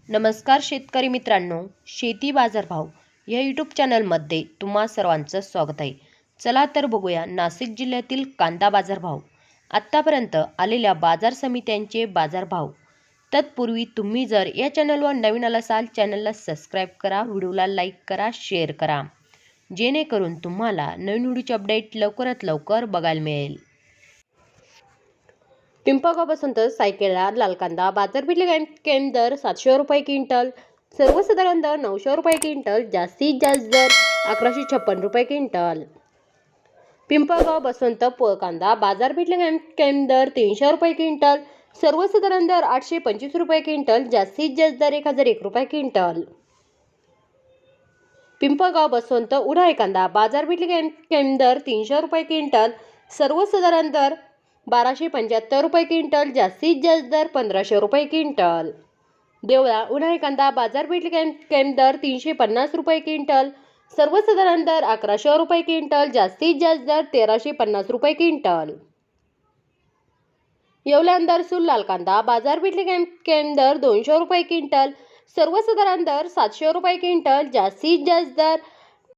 नमस्कार शेतकरी मित्रांनो, शेती बाजारभाव या यूट्यूब चॅनलमध्ये तुम्हा सर्वांचं स्वागत आहे. चला तर बघूया नाशिक जिल्ह्यातील कांदा बाजारभाव. आत्तापर्यंत आलेल्या बाजार समित्यांचे बाजारभाव. तत्पूर्वी तुम्ही जर या चॅनलवर नवीन असाल चॅनलला सबस्क्राईब करा, व्हिडिओला लाईक करा, शेअर करा, जेणेकरून तुम्हाला नवीन व्हिडिओचे अपडेट लवकरात लवकर बघायला मिळेल. पिंपळगाव बसंत सायकेला लाल कांदा बाजारपेठेत कॅम्प दर 700 रुपये क्विंटल, सर्वसाधारण दर 900 रुपये क्विंटल, जास्तीत जास्त दर 1156 रुपये क्विंटल. पिंपळगाव बसवंत कांदा बाजारपेठेत कॅम्प दर 300 रुपये क्विंटल, सर्वसाधारण दर 825 रुपये क्विंटल, जास्तीत जास्त दर 1001 रुपये क्विंटल. पिंपळगाव बसवंत उन्हाळी कांदा बाजारपेठेत कॅम्प दर 300 रुपये क्विंटल, सर्वसाधारण दर 1275 रुपये क्विंटल, जास्तीत जास्त दर 1500 रुपये क्विंटल. देवळा उन्हाळी कांदा बाजारपेठेत कॅम्प दर 350 रुपये क्विंटल, सर्वसाधारण दर 1100 रुपये क्विंटल, जास्तीत जास्त दर 1350 रुपये क्विंटल. येवला दरसूल लाल कांदा बाजारपेठेत कॅम्प दर 200 रुपये क्विंटल, सर्वसाधारण दर 700 रुपये क्विंटल, जास्तीत जास्त दर